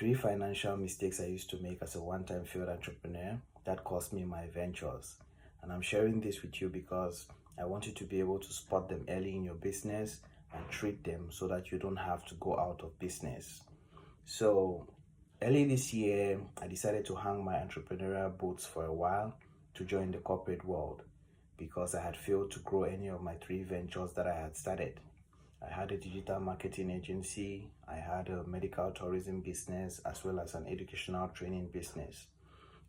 three financial mistakes I used to make as a one-time failed entrepreneur that cost me my ventures. And I'm sharing this with you because I want you to be able to spot them early in your business and treat them so that you don't have to go out of business. So early this year, I decided to hang my entrepreneurial boots for a while to join the corporate world because I had failed to grow any of my three ventures that I had started. I had a digital marketing agency, I had a medical tourism business, as well as an educational training business.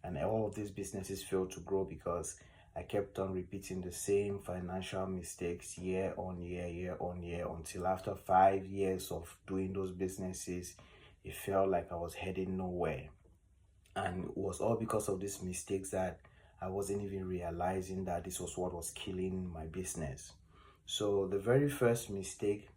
And all of these businesses failed to grow because I kept on repeating the same financial mistakes year on year until after 5 years of doing those businesses, it felt like I was heading nowhere. And it was all because of these mistakes that I wasn't even realizing that this was what was killing my business. So the very first mistake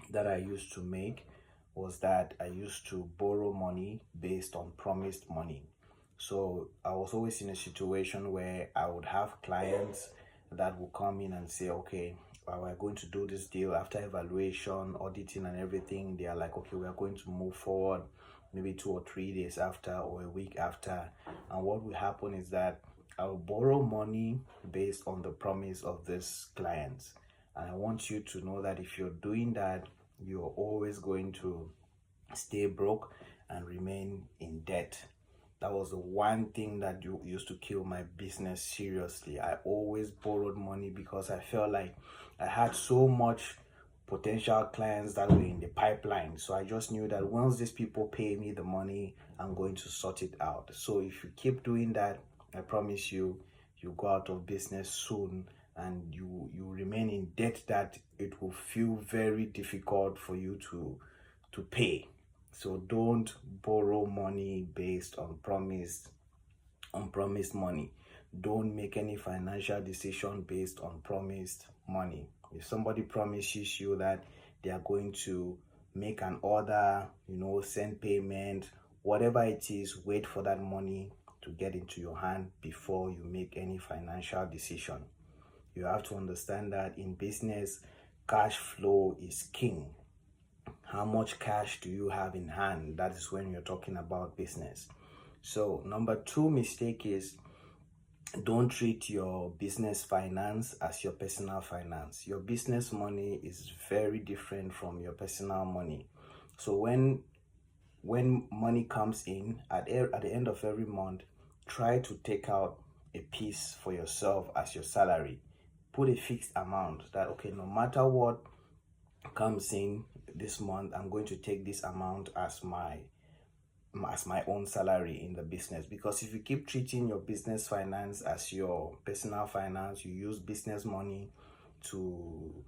that I used to make was that I used to borrow money based on promised money. So I was always in a situation where I would have clients that would come in and say, okay, we're going to do this deal after evaluation, auditing and everything. They are like, okay, we are going to move forward maybe 2 or 3 days after or a week after. And what will happen is that I'll borrow money based on the promise of these clients. And I want you to know that if you're doing that, you're always going to stay broke and remain in debt. That was the one thing that used to kill my business seriously. I always borrowed money because I felt like I had so much potential clients that were in the pipeline. So I just knew that once these people pay me the money, I'm going to sort it out. So if you keep doing that, I promise you, you go out of business soon and you remain in debt that it will feel very difficult for you to pay. So don't borrow money based on promised money. Don't make any financial decision based on promised money. If somebody promises you that they are going to make an order, send payment, whatever it is, wait for that money to get into your hand before you make any financial decision. You have to understand that in business, cash flow is king. How much cash do you have in hand? That is when you're talking about business. So number 2 mistake is don't treat your business finance as your personal finance. Your business money is very different from your personal money. So when money comes in at the end of every month, try to take out a piece for yourself as your salary. Put a fixed amount that, okay, no matter what comes in this month, I'm going to take this amount as my own salary in the business. Because if you keep treating your business finance as your personal finance, you use business money to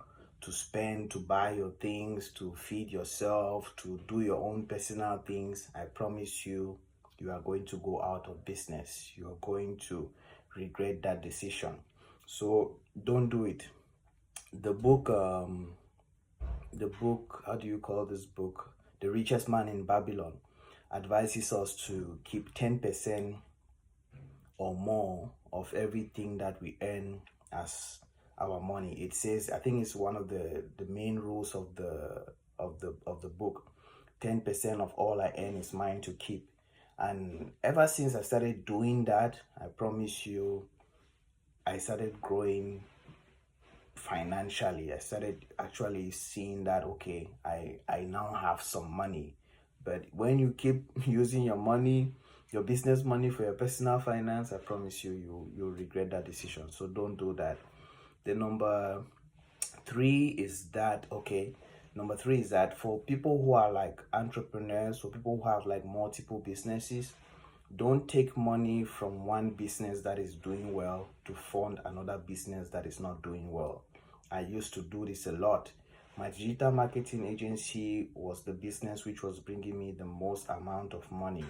spend, to buy your things, to feed yourself, to do your own personal things, I promise you, you are going to go out of business. You are going to regret that decision. So don't do it. The book, how do you call this book? The Richest Man in Babylon advises us to keep 10% or more of everything that we earn as our money. It says, I think it's one of the main rules of the book. 10% of all I earn is mine to keep. And ever since I started doing that, I promise you, I started growing financially. I started actually seeing that, okay, I now have some money. But when you keep using your money, your business money for your personal finance, I promise you, you'll regret that decision. So don't do that. The number three is that for people who are like entrepreneurs, for people who have like multiple businesses, don't take money from one business that is doing well to fund another business that is not doing well. I used to do this a lot. My digital marketing agency was the business which was bringing me the most amount of money.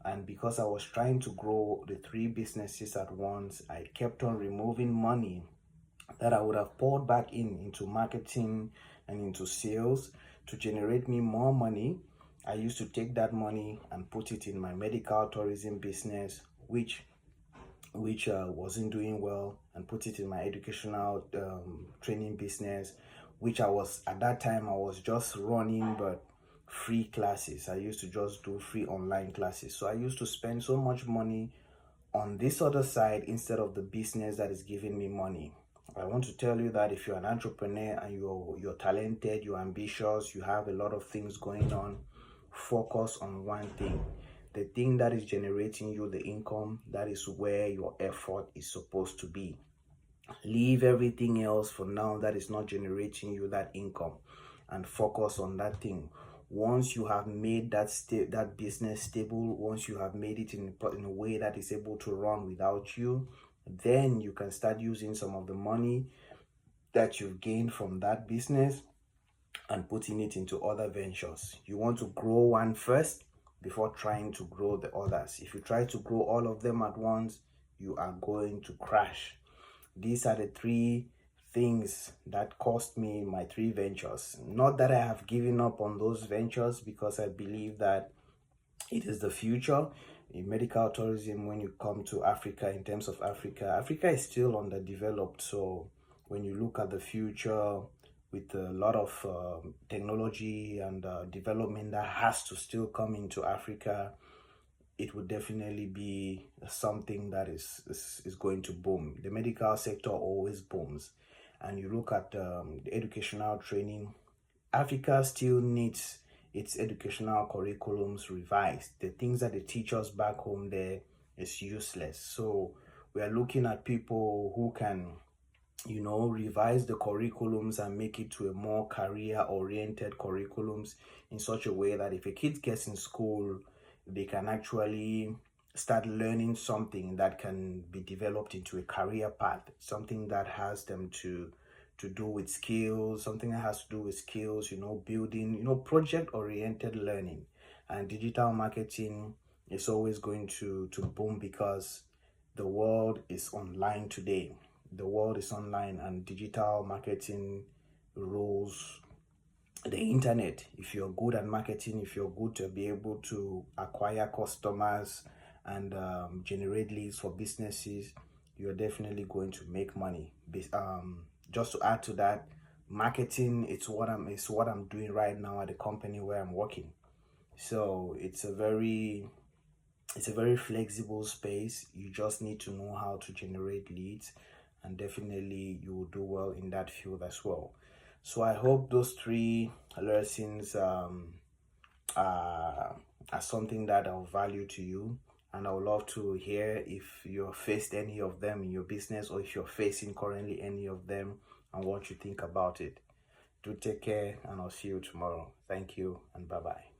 And because I was trying to grow the 3 businesses at once, I kept on removing money that I would have poured back into marketing and into sales to generate me more money. I used to take that money and put it in my medical tourism business, which wasn't doing well, and put it in my educational training business, which at that time I was just running, but free classes. I used to just do free online classes. So I used to spend so much money on this other side instead of the business that is giving me money. I want to tell you that if you're an entrepreneur and you're talented, you're ambitious, you have a lot of things going on, focus on one thing. The thing that is generating you the income, that is where your effort is supposed to be. Leave everything else for now that is not generating you that income and focus on that thing. Once you have made that business stable, once you have made it in a way that is able to run without you, then you can start using some of the money that you've gained from that business and putting it into other ventures. You want to grow one first before trying to grow the others. If you try to grow all of them at once, you are going to crash. These are the three things that cost me my 3 ventures. Not that I have given up on those ventures, because I believe that it is the future in medical tourism. When you come to Africa, in terms of Africa is still underdeveloped. So when you look at the future with a lot of technology and development that has to still come into Africa, it would definitely be something that is going to boom. The medical sector always booms. And you look at the educational training, Africa still needs its educational curriculums revised. The things that they teach us back home there is useless. So we are looking at people who can, revise the curriculums and make it to a more career-oriented curriculums in such a way that if a kid gets in school, they can actually start learning something that can be developed into a career path, something that has them to do with skills, something that has to do with skills, building, project-oriented learning. And digital marketing is always going to boom, because the world is online today. The world is online, and digital marketing rules the internet. If you're good at marketing, if you're good to be able to acquire customers and generate leads for businesses, you're definitely going to make money. Just to add to that, marketing, it's what I'm doing right now at the company where I'm working. So it's a very flexible space. You just need to know how to generate leads, and definitely you will do well in that field as well. So I hope those 3 lessons are something that I'll value to you, and I would love to hear if you've faced any of them in your business, or if you're facing currently any of them and what you think about it. Do take care, and I'll see you tomorrow. Thank you, and bye-bye.